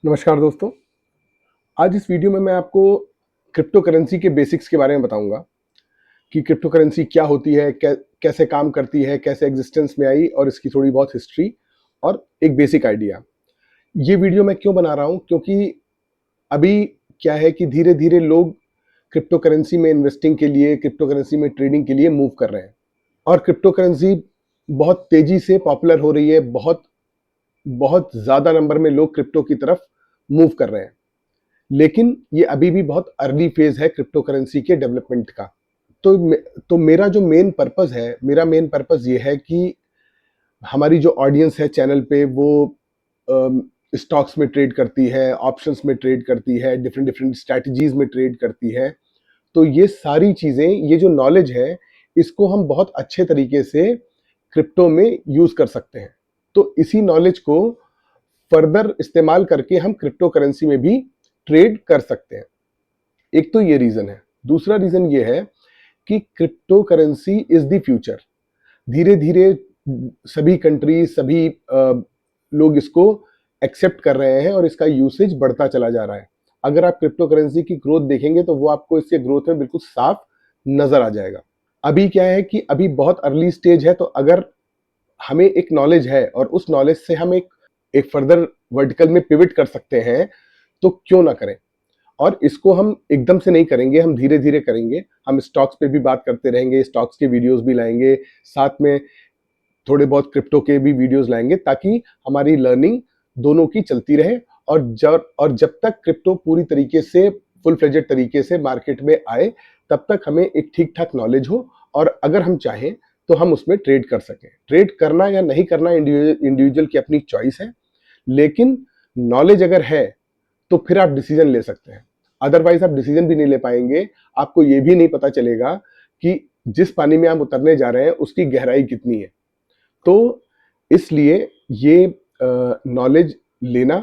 नमस्कार दोस्तों। आज इस वीडियो में मैं आपको क्रिप्टो करेंसी के बेसिक्स के बारे में बताऊंगा कि क्रिप्टो करेंसी क्या होती है, कैसे काम करती है, कैसे एग्जिस्टेंस में आई और इसकी थोड़ी बहुत हिस्ट्री और एक बेसिक आइडिया। ये वीडियो मैं क्यों बना रहा हूं, क्योंकि अभी क्या है कि धीरे धीरे लोग क्रिप्टो करेंसी में इन्वेस्टिंग के लिए, क्रिप्टो करेंसी में ट्रेडिंग के लिए मूव कर रहे हैं और क्रिप्टो करेंसी बहुत तेजी से पॉपुलर हो रही है। बहुत बहुत ज्यादा नंबर में लोग क्रिप्टो की तरफ मूव कर रहे हैं, लेकिन ये अभी भी बहुत अर्ली फेज है क्रिप्टो करेंसी के डेवलपमेंट का। तो मेरा जो मेन पर्पस है, मेरा मेन पर्पस ये है कि हमारी जो ऑडियंस है चैनल पे वो स्टॉक्स में ट्रेड करती है, ऑप्शंस में ट्रेड करती है, डिफरेंट डिफरेंट स्ट्रैटेजीज में ट्रेड करती है। तो ये सारी चीजें, ये जो नॉलेज है, इसको हम बहुत अच्छे तरीके से क्रिप्टो में यूज कर सकते हैं। तो इसी नॉलेज को फर्दर इस्तेमाल करके हम क्रिप्टो करेंसी में भी ट्रेड कर सकते हैं। एक तो ये रीजन है। दूसरा रीजन ये है कि crypto currency is the future. धीरे धीरे सभी कंट्री, सभी लोग इसको एक्सेप्ट कर रहे हैं और इसका यूसेज बढ़ता चला जा रहा है। अगर आप क्रिप्टो करेंसी की ग्रोथ देखेंगे तो वो आपको इसके ग्रोथ में बिल्कुल साफ नजर आ जाएगा। अभी क्या है कि अभी बहुत अर्ली स्टेज है, तो अगर हमें एक नॉलेज है और उस नॉलेज से हम एक फर्दर वर्टिकल में पिवट कर सकते हैं, तो क्यों ना करें। और इसको हम एकदम से नहीं करेंगे, हम धीरे धीरे करेंगे। हम स्टॉक्स पे भी बात करते रहेंगे, स्टॉक्स के वीडियोस भी लाएंगे, साथ में थोड़े बहुत क्रिप्टो के भी वीडियोस लाएंगे, ताकि हमारी लर्निंग दोनों की चलती रहे। और जब तक क्रिप्टो पूरी तरीके से, फुल फ्लेजेड तरीके से मार्केट में आए, तब तक हमें एक ठीक ठाक नॉलेज हो और अगर हम चाहें तो हम उसमें ट्रेड कर सकें। ट्रेड करना या नहीं करना इंडिविजुअल की अपनी चॉइस है, लेकिन नॉलेज अगर है तो फिर आप डिसीजन ले सकते हैं। अदरवाइज आप डिसीजन भी नहीं ले पाएंगे। आपको ये भी नहीं पता चलेगा कि जिस पानी में आप उतरने जा रहे हैं उसकी गहराई कितनी है। तो इसलिए ये नॉलेज लेना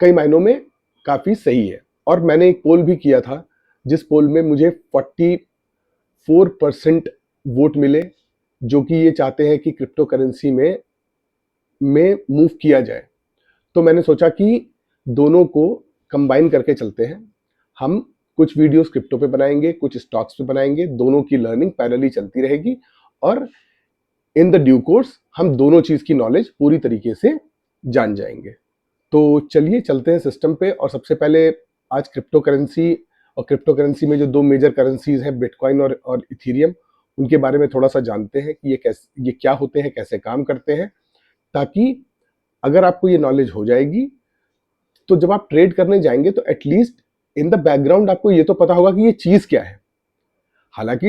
कई मायनों में काफी सही है। और मैंने एक पोल भी किया था, जिस पोल में मुझे 44% वोट मिले, जो कि ये चाहते हैं कि क्रिप्टो करेंसी में मूव किया जाए। तो मैंने सोचा कि दोनों को कंबाइन करके चलते हैं। हम कुछ वीडियोस क्रिप्टो पे बनाएंगे, कुछ स्टॉक्स पे बनाएंगे, दोनों की लर्निंग पैरेलली चलती रहेगी और इन द ड्यू कोर्स हम दोनों चीज की नॉलेज पूरी तरीके से जान जाएंगे। तो चलिए चलते हैं सिस्टम पे। और सबसे पहले आज क्रिप्टो करेंसी, और क्रिप्टो करेंसी में जो दो मेजर करेंसीज हैं, बिटकॉइन और इथीरियम, उनके बारे में थोड़ा सा जानते हैं कि ये क्या होते हैं, कैसे काम करते हैं, ताकि अगर आपको ये नॉलेज हो जाएगी तो जब आप ट्रेड करने जाएंगे तो एटलीस्ट इन द बैकग्राउंड आपको ये तो पता होगा कि ये चीज क्या है। हालांकि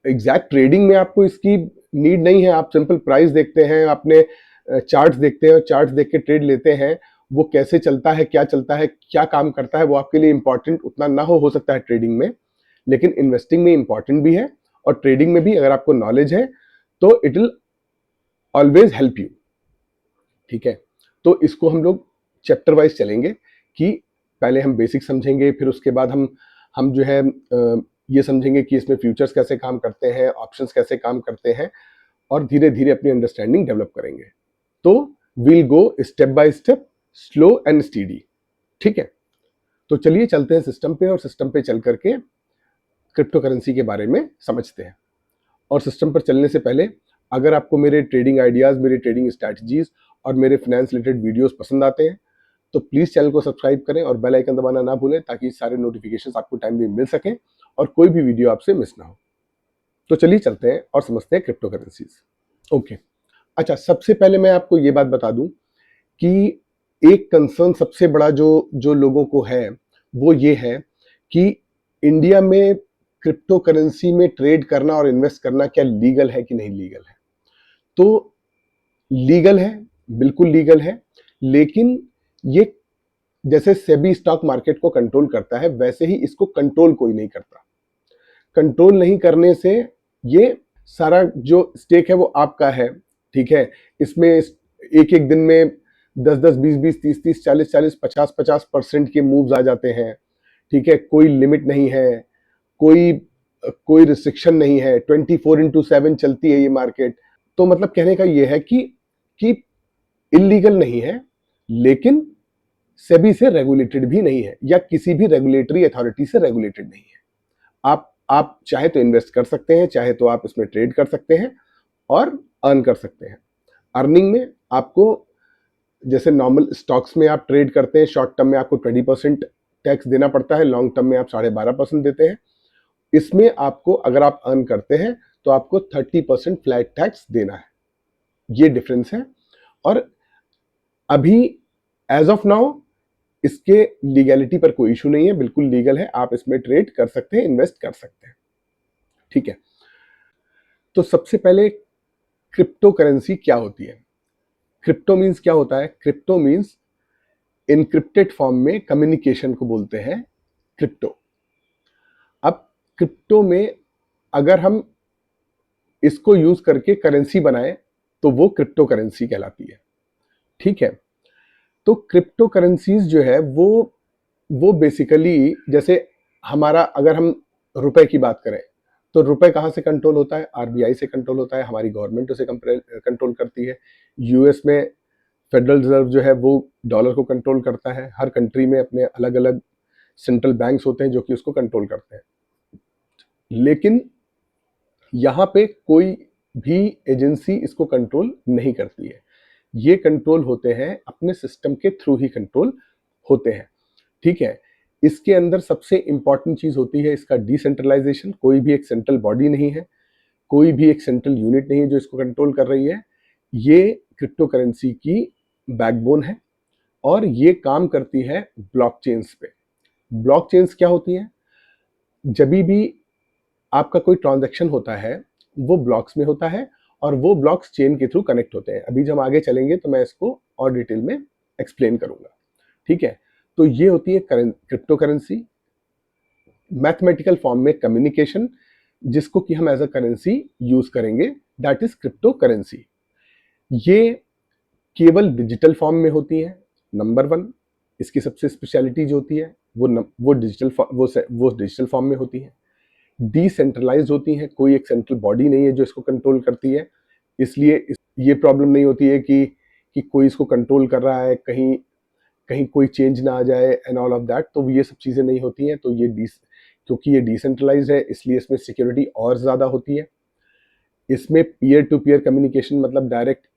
एग्जैक्ट ट्रेडिंग में आपको इसकी नीड नहीं है। आप सिंपल प्राइस देखते हैं, अपने चार्ट्स देखते हैं और चार्ट्स देख के ट्रेड लेते हैं। वो कैसे चलता है, क्या चलता है, क्या काम करता है, वो आपके लिए इंपॉर्टेंट उतना ना हो सकता है ट्रेडिंग में, लेकिन इन्वेस्टिंग में इंपॉर्टेंट भी है और ट्रेडिंग में भी अगर आपको नॉलेज है तो it will always help you. ठीक है, तो इसको हम लोग चैप्टर वाइज चलेंगे कि पहले हम बेसिक समझेंगे, फिर उसके बाद हम जो है ये समझेंगे कि इसमें फ्यूचर्स कैसे काम करते हैं, ऑप्शंस कैसे काम करते हैं, और धीरे धीरे अपनी अंडरस्टैंडिंग डेवलप करेंगे। तो will go step by step, slow and steady. ठीक है, तो चलिए चलते हैं सिस्टम पे और सिस्टम पे चल करके क्रिप्टो करेंसी के बारे में समझते हैं। और सिस्टम पर चलने से पहले, अगर आपको मेरे ट्रेडिंग आइडियाज, मेरी ट्रेडिंग स्ट्रैटेजीज और मेरे फाइनेंस रिलेटेड वीडियोस पसंद आते हैं तो प्लीज चैनल को सब्सक्राइब करें और बेल आइकन दबाना ना भूलें, ताकि सारे नोटिफिकेशंस आपको टाइमली मिल सकें और कोई भी वीडियो आपसे मिस ना हो। तो चलिए चलते हैं और समझते हैं क्रिप्टो करेंसीज। ओके, अच्छा, सबसे पहले मैं आपको ये बात बता दूं कि एक कंसर्न सबसे बड़ा जो जो लोगों को है, वो ये है कि इंडिया में क्रिप्टो करेंसी में ट्रेड करना और इन्वेस्ट करना क्या लीगल है कि नहीं लीगल है। तो लीगल है, बिल्कुल लीगल है, लेकिन ये जैसे सेबी स्टॉक मार्केट को कंट्रोल करता है, वैसे ही इसको कंट्रोल कोई नहीं करता। कंट्रोल नहीं करने से ये सारा जो स्टेक है वो आपका है। ठीक है, इसमें एक एक दिन में 10-10, 20-20, 30-30, 40-40, 50-50% के मूव्स आ जाते हैं। ठीक है, कोई लिमिट नहीं है, कोई कोई रिस्ट्रिक्शन नहीं है, 24/7 चलती है ये मार्केट। तो मतलब कहने का ये है कि इलीगल नहीं है, लेकिन सेबी से रेगुलेटेड भी नहीं है या किसी भी रेगुलेटरी अथॉरिटी से रेगुलेटेड नहीं है। आप चाहे तो इन्वेस्ट कर सकते हैं, चाहे तो आप इसमें ट्रेड कर सकते हैं और अर्न कर सकते हैं। अर्निंग में आपको, जैसे नॉर्मल स्टॉक्स में आप ट्रेड करते हैं, शॉर्ट टर्म में आपको 20% टैक्स देना पड़ता है, लॉन्ग टर्म में आप 12.5% देते हैं। इसमें आपको, अगर आप अर्न करते हैं तो आपको 30% फ्लैट टैक्स देना है। ये डिफरेंस है। और अभी एज ऑफ नाउ इसके लीगैलिटी पर कोई इशू नहीं है, बिल्कुल लीगल है, आप इसमें ट्रेड कर सकते हैं, इन्वेस्ट कर सकते हैं। ठीक है, तो सबसे पहले क्रिप्टो करेंसी क्या होती है? क्रिप्टो मीन्स क्या होता है? क्रिप्टो मीन्स इनक्रिप्टेड फॉर्म में कम्युनिकेशन को बोलते हैं क्रिप्टो। अब क्रिप्टो में अगर हम इसको यूज करके करेंसी बनाएं तो वो क्रिप्टो करेंसी कहलाती है। ठीक है, तो क्रिप्टो करेंसीज जो है वो बेसिकली, जैसे हमारा, अगर हम रुपए की बात करें तो रुपए कहाँ से कंट्रोल होता है? आरबीआई से कंट्रोल होता है, हमारी गवर्नमेंट उसे कंट्रोल करती है। यूएस में फेडरल रिजर्व जो है वो डॉलर को कंट्रोल करता है। हर कंट्री में अपने अलग अलग सेंट्रल बैंक्स होते हैं जो कि उसको कंट्रोल करते हैं। लेकिन यहाँ पे कोई भी एजेंसी इसको कंट्रोल नहीं करती है। ये कंट्रोल होते हैं अपने सिस्टम के थ्रू ही कंट्रोल होते हैं। ठीक है, इसके अंदर सबसे इंपॉर्टेंट चीज होती है इसका डिसेंट्रलाइजेशन। कोई भी एक सेंट्रल बॉडी नहीं है, कोई भी एक सेंट्रल यूनिट नहीं है जो इसको कंट्रोल कर रही है। ये क्रिप्टो करेंसी की बैकबोन है और ये काम करती है ब्लॉकचेन्स पे। ब्लॉकचेन्स क्या होती हैं? जब भी आपका कोई ट्रांजैक्शन होता है वो ब्लॉक्स में होता है और वो ब्लॉक्स चेन के थ्रू कनेक्ट होते हैं। अभी जब हम आगे चलेंगे तो मैं इसको और डिटेल में एक्सप्लेन करूंगा। ठीक है, तो ये होती है क्रिप्टो करेंसी। मैथमेटिकल फॉर्म में कम्युनिकेशन, जिसको कि हम एज अ करेंसी यूज करेंगे, दैट इज क्रिप्टो करेंसी। ये केवल डिजिटल फॉर्म में होती है, नंबर वन। इसकी सबसे स्पेशलिटी जो होती है वो डिजिटल फॉर्म में होती है। डिसेंट्रलाइज होती हैं, कोई एक सेंट्रल बॉडी नहीं है जो इसको कंट्रोल करती है। इसलिए ये प्रॉब्लम नहीं होती है कि कोई इसको कंट्रोल कर रहा है, कहीं कहीं कोई चेंज ना आ जाए एंड ऑल ऑफ दैट। तो ये सब चीज़ें नहीं होती हैं। तो क्योंकि ये डिसेंट्रलाइज है इसलिए इसमें सिक्योरिटी और ज़्यादा होती है। इसमें पीयर टू पीयर कम्युनिकेशन, मतलब डायरेक्ट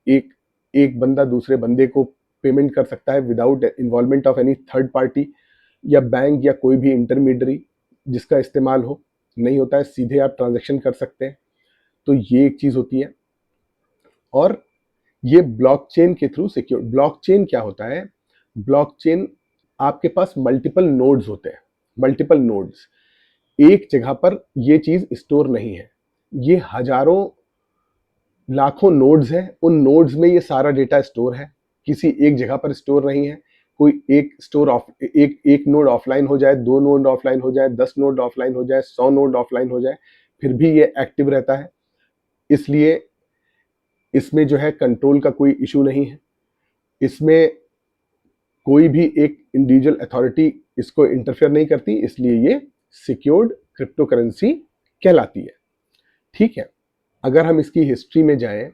एक बंदा दूसरे बंदे को पेमेंट कर सकता है without involvement of any third party या बैंक या कोई भी इंटरमीडियरी जिसका इस्तेमाल नहीं होता है। सीधे आप ट्रांजैक्शन कर सकते हैं। तो ये एक चीज़ होती है। और ये ब्लॉकचेन के थ्रू सिक्योर। ब्लॉकचेन क्या होता है? ब्लॉकचेन, आपके पास मल्टीपल नोड्स होते हैं। मल्टीपल नोड्स, एक जगह पर ये चीज़ स्टोर नहीं है। ये हजारों लाखों नोड्स हैं, उन नोड्स में ये सारा डेटा स्टोर है, किसी एक जगह पर स्टोर नहीं है। कोई एक नोड ऑफलाइन हो जाए, 2 नोड ऑफलाइन हो जाए, 10 नोड ऑफलाइन हो जाए, 100 नोड ऑफलाइन हो जाए, फिर भी ये एक्टिव रहता है। इसलिए इसमें जो है कंट्रोल का कोई इशू नहीं है। इसमें कोई भी एक इंडिविजुअल अथॉरिटी इसको इंटरफेयर नहीं करती, इसलिए ये सिक्योर्ड क्रिप्टो करेंसी कहलाती है। ठीक है, अगर हम इसकी हिस्ट्री में जाएं,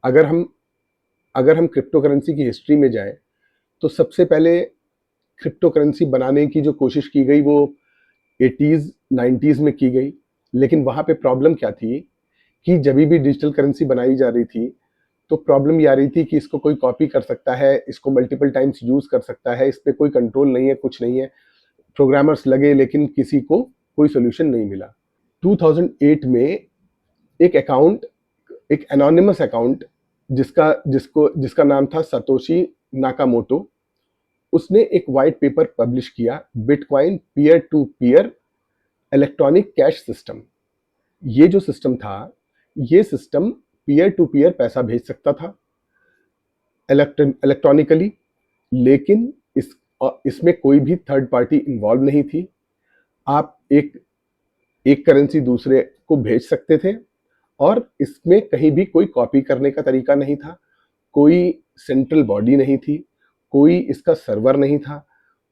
अगर हम क्रिप्टो करेंसी की हिस्ट्री में जाएं, तो सबसे पहले क्रिप्टो करेंसी बनाने की जो कोशिश की गई वो 80s 90s में की गई। लेकिन वहाँ पे प्रॉब्लम क्या थी कि जब भी डिजिटल करेंसी बनाई जा रही थी तो प्रॉब्लम ये आ रही थी कि इसको कोई कॉपी कर सकता है, इसको मल्टीपल टाइम्स यूज़ कर सकता है, इस पर कोई कंट्रोल नहीं है, कुछ नहीं है। प्रोग्रामर्स लगे लेकिन किसी को कोई सोल्यूशन नहीं मिला। 2008 में एक एनोनिमस अकाउंट जिसका नाम था सतोशी नाकामोटो, उसने एक वाइट पेपर पब्लिश किया, bitcoin peer to peer electronic cash system. ये जो सिस्टम था, ये सिस्टम पीयर टू पीयर पैसा भेज सकता था इलेक्ट्रॉनिकली, लेकिन इसमें कोई भी थर्ड पार्टी इन्वॉल्व नहीं थी। आप एक करेंसी दूसरे को भेज सकते थे और इसमें कहीं भी कोई कॉपी करने का तरीका नहीं था, कोई सेंट्रल बॉडी नहीं थी, कोई इसका सर्वर नहीं था,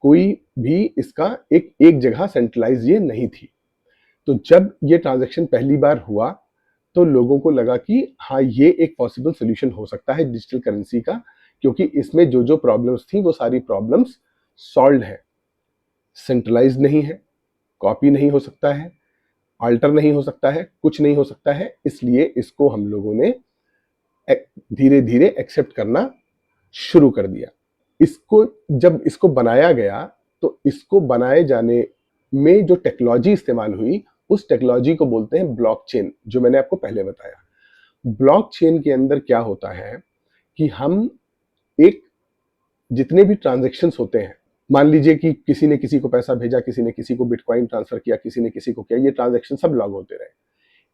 कोई भी इसका एक जगह सेंट्रलाइज ये नहीं थी। तो जब ये ट्रांजैक्शन पहली बार हुआ तो लोगों को लगा कि हाँ, ये एक पॉसिबल सोल्यूशन हो सकता है डिजिटल करेंसी का, क्योंकि इसमें जो जो प्रॉब्लम्स थी वो सारी प्रॉब्लम्स सॉल्व है, सेंट्रलाइज नहीं है, कॉपी नहीं हो सकता है, अल्टर नहीं हो सकता है, कुछ नहीं हो सकता है। इसलिए इसको हम लोगों ने धीरे धीरे एक्सेप्ट करना शुरू कर दिया। इसको जब इसको बनाया गया तो इसको बनाए जाने में जो टेक्नोलॉजी इस्तेमाल हुई उस टेक्नोलॉजी को बोलते हैं ब्लॉकचेन, जो मैंने आपको पहले बताया। ब्लॉकचेन के अंदर क्या होता है कि हम एक जितने भी ट्रांजैक्शंस होते हैं, मान लीजिए कि किसी ने किसी को पैसा भेजा, किसी ने किसी को बिटकॉइन ट्रांसफर किया, किसी ने किसी को किया, ये ट्रांजैक्शन सब लॉग होते रहे।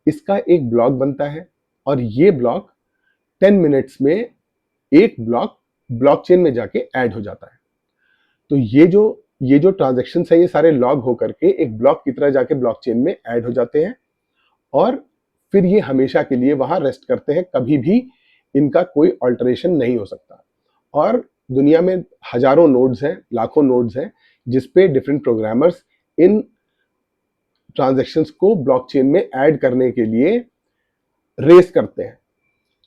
इसका एक ब्लॉक बनता है और ये ब्लॉक 10 मिनट्स में एक ब्लॉक ब्लॉकचेन में जाके ऐड हो जाता है। तो ये जो ट्रांजैक्शन है ये सारे लॉग होकर के एक ब्लॉक की तरह जाके ब्लॉकचेन में ऐड हो जाते हैं और फिर ये हमेशा के लिए वहां रेस्ट करते हैं, कभी भी इनका कोई अल्टरेशन नहीं हो सकता। और दुनिया में हजारों नोड्स हैं, लाखों नोड्स हैं, जिसपे डिफरेंट प्रोग्रामर्स इन ट्रांजैक्शंस को ब्लॉकचेन में ऐड करने के लिए रेस करते हैं।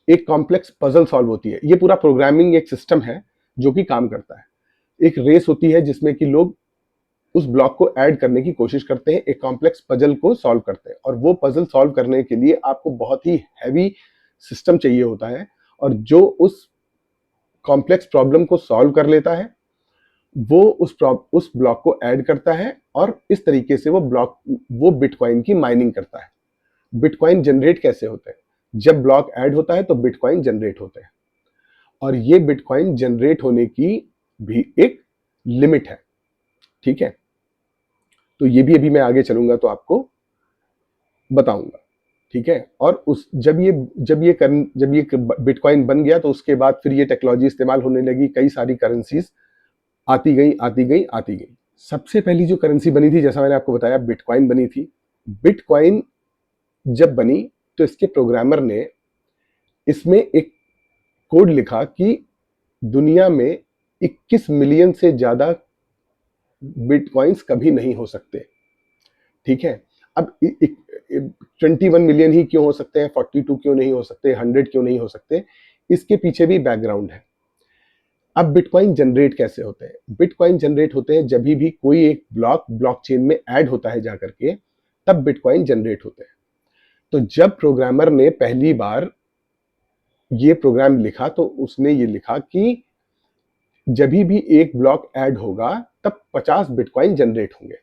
एक कॉम्प्लेक्स पजल सॉल्व होती है। ये पूरा प्रोग्रामिंग एक सिस्टम है जो कि काम करता है। एक रेस होती है जिसमें कि लोग उस ब्लॉक को ऐड करने की कोशिश करते हैं, एक कॉम्प्लेक्स पजल को सॉल्व करते हैं। और वो पजल सॉल्व करने के लिए आपको बहुत ही हैवी सिस्टम चाहिए होता है, और जो उस कॉम्प्लेक्स प्रॉब्लम को सॉल्व कर लेता है वो उस ब्लॉक को ऐड करता है और इस तरीके से वो बिटकॉइन की माइनिंग करता है। बिटकॉइन जनरेट कैसे होते हैं? जब ब्लॉक ऐड होता है तो बिटकॉइन जनरेट होते हैं, और ये बिटकॉइन जनरेट होने की भी एक लिमिट है। ठीक है, तो ये भी अभी मैं आगे चलूंगा तो आपको बताऊंगा। ठीक है, और उस जब ये बिटकॉइन बन गया तो उसके बाद फिर ये टेक्नोलॉजी इस्तेमाल होने लगी, कई सारी करेंसीज आती गई। सबसे पहली जो करेंसी बनी थी, जैसा मैंने आपको बताया, बिटकॉइन बनी थी। बिटकॉइन जब बनी तो इसके प्रोग्रामर ने इसमें एक कोड लिखा कि दुनिया में 21 मिलियन से ज्यादा बिटकॉइंस कभी नहीं हो सकते। ठीक है, अब 21 मिलियन ही क्यों हो सकते हैं, 42 क्यों नहीं हो सकते, 100 क्यों नहीं हो सकते? इसके पीछे भी बैकग्राउंड है। अब बिटकॉइन जनरेट कैसे होते हैं? बिटकॉइन जनरेट होते हैं जब भी कोई एक ब्लॉकचेन में ऐड होता है जाकर के, तब बिटकॉइन जनरेट होते हैं। तो जब प्रोग्रामर ने पहली बार ये प्रोग्राम लिखा तो उसने ये लिखा कि जब भी एक ब्लॉक ऐड होगा तब 50 बिटकॉइन जनरेट होंगे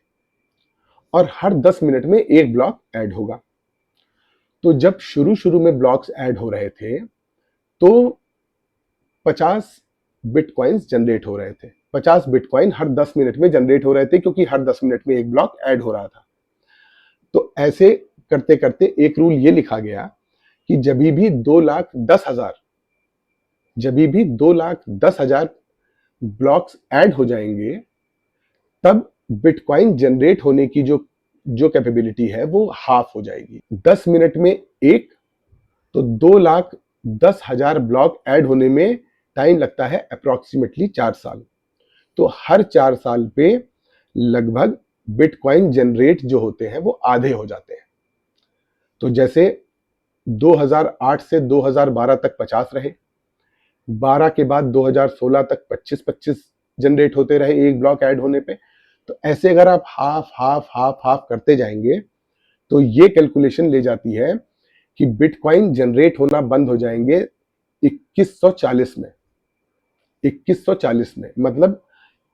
और हर 10 मिनट में एक ब्लॉक ऐड होगा। तो जब शुरू में ब्लॉक्स ऐड हो रहे थे तो 50 बिटकॉइंस जनरेट हो रहे थे। 50 बिटकॉइन हर 10 मिनट में जनरेट हो रहे थे, क्योंकि हर 10 मिनट में एक ब्लॉक ऐड हो रहा था। तो ऐसे करते करते एक रूल ये लिखा गया कि जब भी 2,10,000 ब्लॉक्स ऐड हो जाएंगे तब बिटकॉइन जनरेट होने की जो कैपेबिलिटी है वो हाफ हो जाएगी। 10 मिनट में एक, तो 2,10,000 ब्लॉक ऐड होने में टाइम लगता है अप्रोक्सीमेटली 4 साल। तो हर 4 साल पे लगभग बिटकॉइन जनरेट जो होते हैं वो आधे हो जाते हैं। तो जैसे 2008 से 2012 तक 50 रहे, 12 के बाद 2016 तक 25 जनरेट होते रहे एक ब्लॉक ऐड होने पे। तो ऐसे अगर आप हाफ करते जाएंगे तो ये कैलकुलेशन ले जाती है कि बिटकॉइन जनरेट होना बंद हो जाएंगे 2140 में। 2140 में मतलब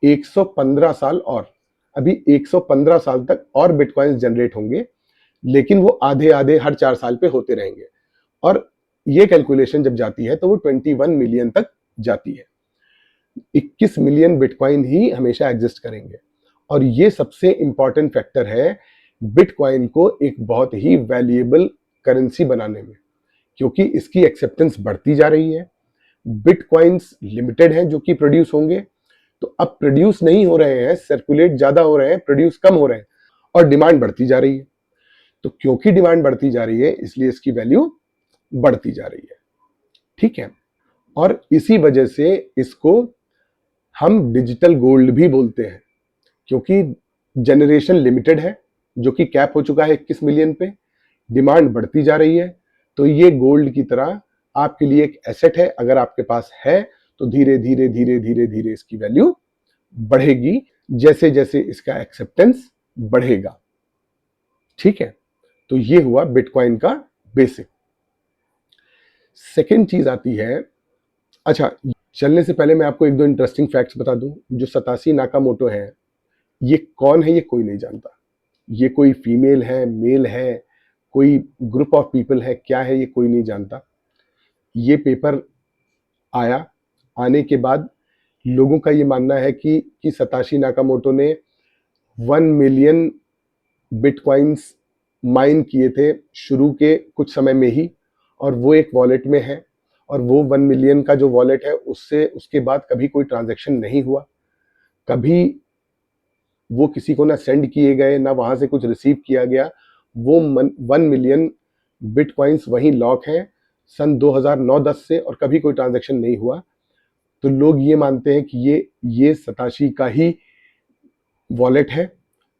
115 साल और, अभी 115 साल तक और बिटकॉइन जनरेट होंगे, लेकिन वो आधे आधे हर 4 साल पे होते रहेंगे। और ये कैलकुलेशन जब जाती है तो वो 21 मिलियन तक जाती है। 21 मिलियन बिटकॉइन ही हमेशा एग्जिस्ट करेंगे। और ये सबसे इंपॉर्टेंट फैक्टर है बिटकॉइन को एक बहुत ही वैल्यूएबल करेंसी बनाने में, क्योंकि इसकी एक्सेप्टेंस बढ़ती जा रही है। बिटकॉइंस लिमिटेड हैं जो कि प्रोड्यूस होंगे, तो अब प्रोड्यूस नहीं हो रहे हैं, सर्कुलेट ज्यादा हो रहे हैं, प्रोड्यूस कम हो रहे हैं, और डिमांड बढ़ती जा रही है। तो क्योंकि डिमांड बढ़ती जा रही है इसलिए इसकी वैल्यू बढ़ती जा रही है। ठीक है, और इसी वजह से इसको हम डिजिटल गोल्ड भी बोलते हैं, क्योंकि जनरेशन लिमिटेड है जो कि कैप हो चुका है 21 मिलियन पे, डिमांड बढ़ती जा रही है। तो ये गोल्ड की तरह आपके लिए एक एसेट है। अगर आपके पास है तो धीरे धीरे धीरे धीरे धीरे इसकी वैल्यू बढ़ेगी जैसे जैसे इसका एक्सेप्टेंस बढ़ेगा। ठीक है, तो ये हुआ बिटकॉइन का बेसिक। सेकेंड चीज आती है, अच्छा चलने से पहले मैं आपको एक दो इंटरेस्टिंग फैक्ट्स बता दूं। जो सताशी नाकामोटो है, ये कौन है ये कोई नहीं जानता। ये कोई फीमेल है, मेल है, कोई ग्रुप ऑफ पीपल है, क्या है ये कोई नहीं जानता। ये पेपर आया, आने के बाद लोगों का ये मानना है कि सताशी नाकामोटो ने 1 मिलियन बिटकॉइंस माइन किए थे शुरू के कुछ समय में ही, और वो एक वॉलेट में है, और वो 1 मिलियन का जो वॉलेट है उससे उसके बाद कभी कोई ट्रांजैक्शन नहीं हुआ, कभी वो किसी को ना सेंड किए गए, ना वहां से कुछ रिसीव किया गया। वो 1 मिलियन बिटकॉइंस वहीं लॉक हैं सन 2009-10 से, और कभी कोई ट्रांजैक्शन नहीं हुआ। तो लोग ये मानते हैं कि ये सताशी का ही वॉलेट है,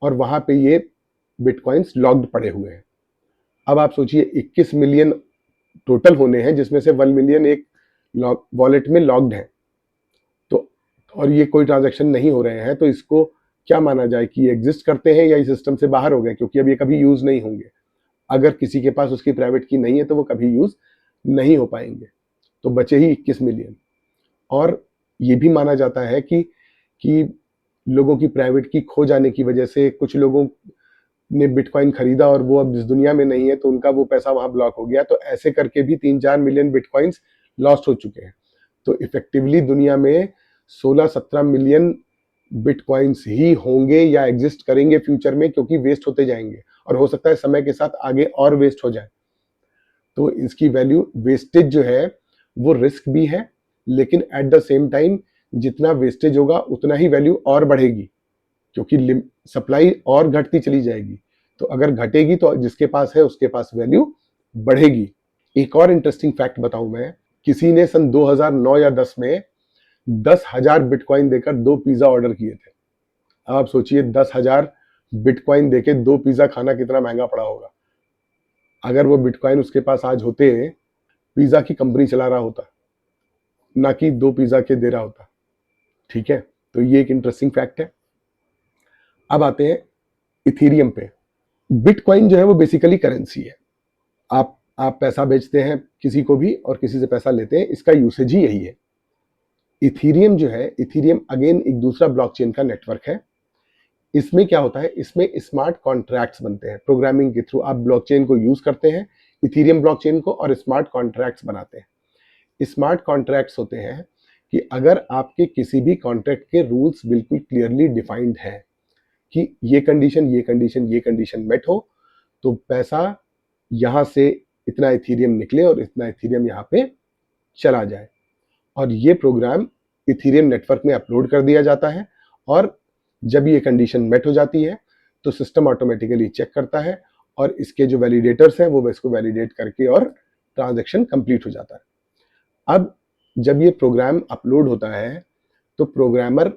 और वहां पे ये बिटकॉइंस लॉक्ड पड़े हुए हैं। अब आप सोचिए 21 मिलियन टोटल होने हैं, जिसमें से 1 मिलियन एक वॉलेट में लॉक्ड है, तो और ये कोई ट्रांजैक्शन नहीं हो रहे हैं, तो इसको क्या माना जाए कि ये एग्जिस्ट करते हैं या इस सिस्टम से बाहर हो गए, क्योंकि अब ये कभी यूज नहीं होंगे। अगर किसी के पास उसकी प्राइवेट की नहीं है तो वो कभी यूज नहीं हो पाएंगे, तो बचे ही 21 मिलियन। और ये भी माना जाता है कि लोगों की प्राइवेट की खो जाने की वजह से कुछ लोगों ने बिटकॉइन खरीदा और वो अब इस दुनिया में नहीं है, तो उनका वो पैसा वहां ब्लॉक हो गया। तो ऐसे करके भी 3-4 मिलियन बिटकॉइंस लॉस्ट हो चुके हैं। तो इफेक्टिवली दुनिया में 16-17 मिलियन बिटकॉइंस ही होंगे या एग्जिस्ट करेंगे फ्यूचर में, क्योंकि वेस्ट होते जाएंगे, और हो सकता है समय के साथ आगे और वेस्ट हो जाए। तो इसकी वैल्यू, वेस्टेज जो है वो रिस्क भी है, लेकिन एट द सेम टाइम जितना वेस्टेज होगा उतना ही वैल्यू और बढ़ेगी, क्योंकि सप्लाई और घटती चली जाएगी। तो अगर घटेगी तो जिसके पास है उसके पास वैल्यू बढ़ेगी। एक और इंटरेस्टिंग फैक्ट बताऊं मैं, किसी ने सन 2009 या 10 में 10,000 बिटकॉइन देकर 2 पिज्जा ऑर्डर किए थे। आप सोचिए 10,000 बिटकॉइन देके 2 पिज्जा खाना कितना महंगा पड़ा होगा। अगर वो बिटकॉइन उसके पास आज होते, पिज्जा की कंपनी चला रहा होता, ना कि 2 पिज्जा के दे रहा होता। ठीक है, तो ये एक इंटरेस्टिंग फैक्ट है। अब आते हैं इथीरियम पे। बिटकॉइन जो है वो बेसिकली करेंसी है। आप पैसा बेचते हैं किसी को भी और किसी से पैसा लेते हैं, इसका यूसेज ही यही है। इथीरियम जो है, इथीरियम अगेन एक दूसरा ब्लॉकचेन का नेटवर्क है। इसमें क्या होता है, इसमें स्मार्ट कॉन्ट्रैक्ट्स बनते हैं प्रोग्रामिंग के थ्रू। आप ब्लॉकचेन को यूज करते हैं, इथीरियम ब्लॉकचेन को, और स्मार्ट कॉन्ट्रैक्ट्स बनाते हैं। स्मार्ट कॉन्ट्रैक्ट्स होते हैं कि अगर आपके किसी भी कॉन्ट्रैक्ट के रूल्स बिल्कुल क्लियरली डिफाइंड हैं कि ये कंडीशन, ये कंडीशन, ये कंडीशन मेट हो, तो पैसा यहाँ से इतना इथीरियम निकले और इतना इथीरियम यहाँ पे चला जाए, और ये प्रोग्राम इथीरियम नेटवर्क में अपलोड कर दिया जाता है। और जब ये कंडीशन मेट हो जाती है तो सिस्टम ऑटोमेटिकली चेक करता है, और इसके जो वैलिडेटर्स हैं वो इसको वैलिडेट करके और ट्रांजैक्शन कंप्लीट हो जाता है। अब जब ये प्रोग्राम अपलोड होता है तो प्रोग्रामर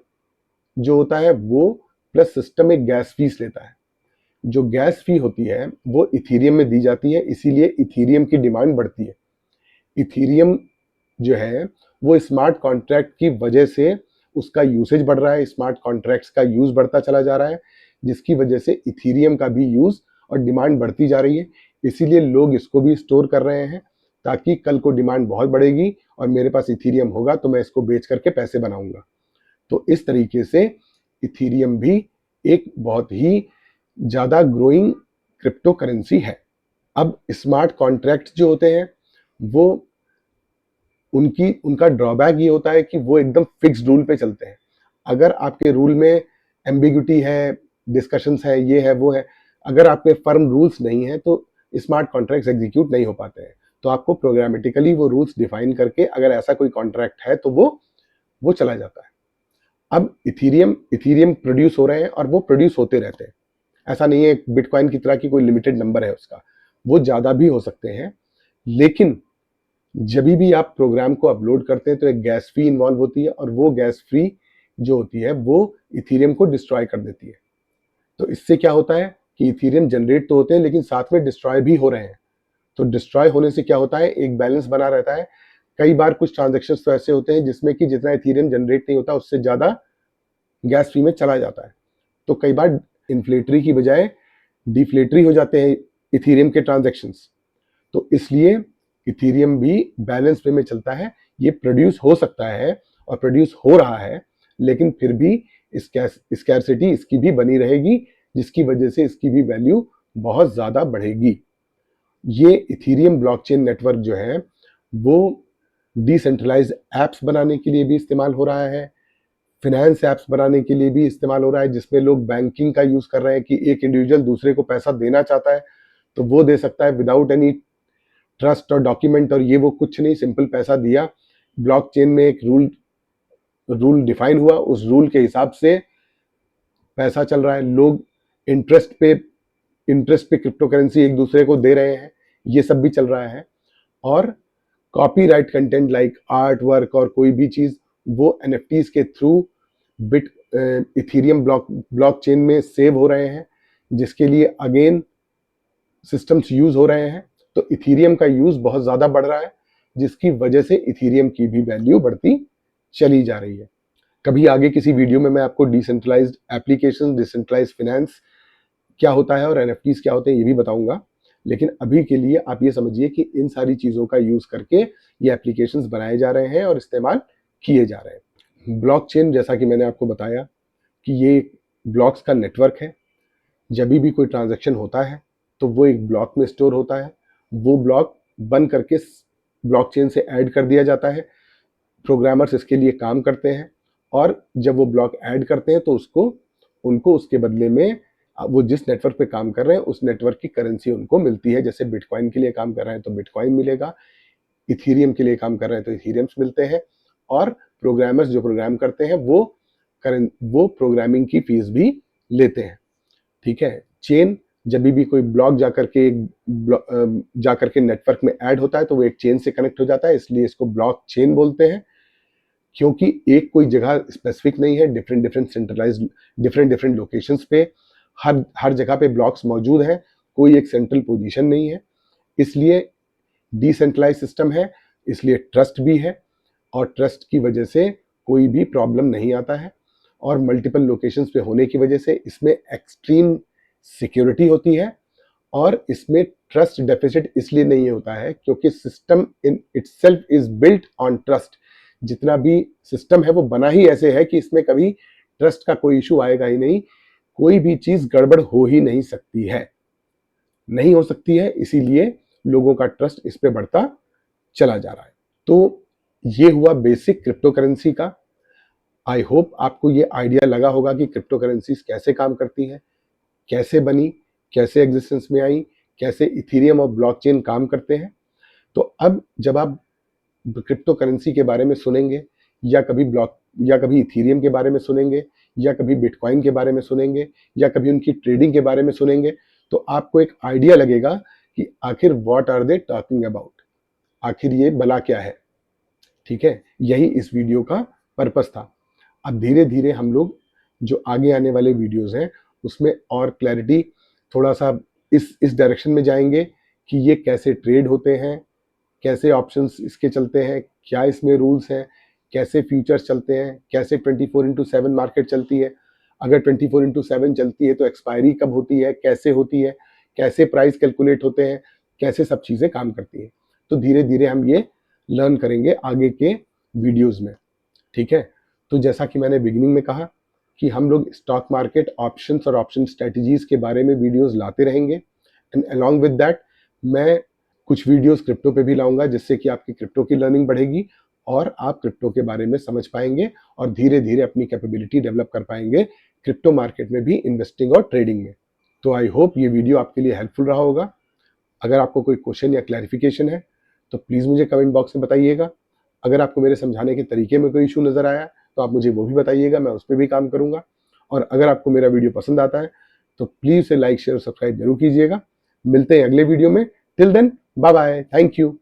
जो होता है वो प्लस सिस्टम एक गैस फीस लेता है। जो गैस फी होती है वो इथीरियम में दी जाती है, इसीलिए इथीरियम की डिमांड बढ़ती है। इथीरियम जो है वो स्मार्ट कॉन्ट्रैक्ट की वजह से उसका यूसेज बढ़ रहा है, स्मार्ट कॉन्ट्रैक्ट्स का यूज बढ़ता चला जा रहा है, जिसकी वजह से इथीरियम का भी यूज और डिमांड बढ़ती जा रही है। इसीलिए लोग इसको भी स्टोर कर रहे हैं, ताकि कल को डिमांड बहुत बढ़ेगी और मेरे पास इथीरियम होगा तो मैं इसको बेच करके पैसे बनाऊंगा। तो इस तरीके से इथीरियम भी एक बहुत ही ज़्यादा ग्रोइंग क्रिप्टो करेंसी है। अब स्मार्ट कॉन्ट्रैक्ट जो होते हैं वो उनका ड्रॉबैक ये होता है कि वो एकदम फिक्स्ड रूल पे चलते हैं। अगर आपके रूल में एम्बिग्यूटी है, डिस्कशंस है, ये है वो है, अगर आपके फर्म रूल्स नहीं है तो स्मार्ट कॉन्ट्रैक्ट्स एग्जीक्यूट नहीं हो पाते हैं। तो आपको प्रोग्रामेटिकली वो रूल्स डिफाइन करके अगर ऐसा कोई कॉन्ट्रैक्ट है तो वो चला जाता है। अब इथीरियम प्रोड्यूस हो रहे हैं और वो प्रोड्यूस होते रहते हैं। ऐसा नहीं है बिटकॉइन की तरह की कोई लिमिटेड नंबर है उसका, वो ज़्यादा भी हो सकते हैं। लेकिन जब भी आप प्रोग्राम को अपलोड करते हैं तो एक गैस फी इन्वॉल्व होती है, और वो गैस फी जो होती है वो इथीरियम को डिस्ट्रॉय कर देती है। तो इससे क्या होता है कि इथीरियम जनरेट तो होते हैं लेकिन साथ में डिस्ट्रॉय भी हो रहे हैं। तो डिस्ट्रॉय होने से क्या होता है, एक बैलेंस बना रहता है। कई बार कुछ ट्रांजेक्शन्स तो ऐसे होते हैं जिसमें कि जितना इथीरियम जनरेट नहीं होता उससे ज़्यादा गैस फी में चला जाता है। तो कई बार इन्फ्लेटरी की बजाय डिफ्लेटरी हो जाते हैं इथीरियम के ट्रांजेक्शन्स। तो इसलिए इथीरियम भी बैलेंस वे में चलता है। ये प्रोड्यूस हो सकता है और प्रोड्यूस हो रहा है, लेकिन फिर भी स्कैर्सिटी इसकी भी बनी रहेगी, जिसकी वजह से इसकी भी वैल्यू बहुत ज़्यादा बढ़ेगी। ये इथीरियम ब्लॉकचेन नेटवर्क जो है वो डिसेंट्रलाइज्ड ऐप्स बनाने के लिए भी इस्तेमाल हो रहा है, फिनेंस ऐप्स बनाने के लिए भी इस्तेमाल हो रहा है, जिसमें लोग बैंकिंग का यूज़ कर रहे हैं कि एक इंडिविजुअल दूसरे को पैसा देना चाहता है तो वो दे सकता है विदाउट एनी ट्रस्ट और डॉक्यूमेंट और ये वो कुछ नहीं, सिंपल पैसा दिया। ब्लॉकचेन में एक रूल डिफाइन हुआ, उस रूल के हिसाब से पैसा चल रहा है। लोग इंटरेस्ट पे क्रिप्टो करेंसी एक दूसरे को दे रहे हैं, ये सब भी चल रहा है। और copyright content like art work और कोई भी चीज़ वो एनएफटीज के थ्रू इथीरियम ब्लॉकचेन में सेव हो रहे हैं, जिसके लिए अगेन सिस्टम्स यूज हो रहे हैं। तो इथीरियम का यूज बहुत ज़्यादा बढ़ रहा है, जिसकी वजह से इथीरियम की भी वैल्यू बढ़ती चली जा रही है। कभी आगे किसी वीडियो में मैं आपको डिसेंट्रलाइज्ड एप्लीकेशन, डिसेंट्रलाइज्ड फाइनेंस क्या होता है और एनएफटीज क्या होते हैं ये भी बताऊंगा। लेकिन अभी के लिए आप ये समझिए कि इन सारी चीज़ों का यूज़ करके ये एप्लीकेशंस बनाए जा रहे हैं और इस्तेमाल किए जा रहे हैं। ब्लॉकचेन, जैसा कि मैंने आपको बताया कि ये ब्लॉक्स का नेटवर्क है। जब भी कोई ट्रांजैक्शन होता है तो वो एक ब्लॉक में स्टोर होता है, वो ब्लॉक बन करके ब्लॉकचेन से ऐड कर दिया जाता है। प्रोग्रामर्स इसके लिए काम करते हैं और जब वो ब्लॉक ऐड करते हैं तो उनको उसके बदले में वो जिस नेटवर्क पे काम कर रहे हैं उस नेटवर्क की करेंसी उनको मिलती है। जैसे बिटकॉइन के लिए काम कर रहे हैं तो बिटकॉइन मिलेगा, इथीरियम के लिए काम कर रहे हैं तो इथीरियम्स मिलते हैं, और प्रोग्रामर्स जो प्रोग्राम करते हैं वो प्रोग्रामिंग की फीस भी लेते हैं। ठीक है। चेन, जब भी कोई ब्लॉक जाकर के नेटवर्क में ऐड होता है तो वो एक चेन से कनेक्ट हो जाता है, इसलिए इसको ब्लॉक चेन बोलते हैं। क्योंकि एक कोई जगह स्पेसिफिक नहीं है, डिफरेंट सेंट्रलाइज्ड डिफरेंट लोकेशंस पे हर जगह पे ब्लॉक्स मौजूद हैं, कोई एक सेंट्रल पोजीशन नहीं है, इसलिए डिसेंट्रलाइज सिस्टम है, इसलिए ट्रस्ट भी है और ट्रस्ट की वजह से कोई भी प्रॉब्लम नहीं आता है। और मल्टीपल लोकेशंस पे होने की वजह से इसमें एक्सट्रीम सिक्योरिटी होती है और इसमें ट्रस्ट डेफिसिट इसलिए नहीं होता है क्योंकि system in itself is built on trust. जितना भी सिस्टम है वो बना ही ऐसे है कि इसमें कभी ट्रस्ट का कोई इशू आएगा ही नहीं, कोई भी चीज गड़बड़ हो ही नहीं सकती है, इसीलिए लोगों का ट्रस्ट इस पे बढ़ता चला जा रहा है। तो ये हुआ बेसिक क्रिप्टो करेंसी का। आई होप आपको ये आइडिया लगा होगा कि क्रिप्टो करेंसीज कैसे काम करती हैं, कैसे बनी, कैसे एग्जिस्टेंस में आई, कैसे इथीरियम और ब्लॉकचेन काम करते हैं। तो अब जब आप क्रिप्टो करेंसी के बारे में सुनेंगे या कभी इथीरियम के बारे में सुनेंगे या कभी बिटकॉइन के बारे में सुनेंगे या कभी उनकी ट्रेडिंग के बारे में सुनेंगे तो आपको एक आइडिया लगेगा कि आखिर what are they talking about, आखिर ये भला क्या है। ठीक है, यही इस वीडियो का पर्पस था। अब धीरे धीरे हम लोग जो आगे आने वाले वीडियोस हैं उसमें और क्लैरिटी थोड़ा सा इस डायरेक्शन में जाएंगे कि ये कैसे ट्रेड होते हैं, कैसे ऑप्शंस इसके चलते हैं, क्या इसमें रूल्स हैं, कैसे फ्यूचर्स चलते हैं, कैसे 24/7 मार्केट चलती है, अगर 24/7 चलती है तो एक्सपायरी कब होती है, कैसे प्राइस कैलकुलेट होते हैं, कैसे सब चीज़ें काम करती हैं। तो धीरे धीरे हम ये लर्न करेंगे आगे के वीडियोज़ में। ठीक है, तो जैसा कि मैंने बिगिनिंग में कहा कि हम लोग स्टॉक मार्केट ऑप्शंस और ऑप्शन स्ट्रेटजीज के बारे में वीडियोस लाते रहेंगे एंड अलॉन्ग विद दैट मैं कुछ वीडियोस क्रिप्टो पे भी लाऊंगा, जिससे कि आपकी क्रिप्टो की लर्निंग बढ़ेगी और आप क्रिप्टो के बारे में समझ पाएंगे और धीरे धीरे अपनी कैपेबिलिटी डेवलप कर पाएंगे क्रिप्टो मार्केट में भी, इन्वेस्टिंग और ट्रेडिंग में। तो आई होप ये वीडियो आपके लिए हेल्पफुल रहा होगा। अगर आपको कोई क्वेश्चन या क्लैरिफिकेशन है तो प्लीज़ मुझे कमेंट बॉक्स में बताइएगा। अगर आपको मेरे समझाने के तरीके में कोई इशू नज़र आया तो आप मुझे वो भी बताइएगा, मैं उस पर भी काम करूँगा। और अगर आपको मेरा वीडियो पसंद आता है तो प्लीज़ से लाइक शेयर और सब्सक्राइब जरूर कीजिएगा। मिलते हैं अगले वीडियो में। Till then bye bye, thank you.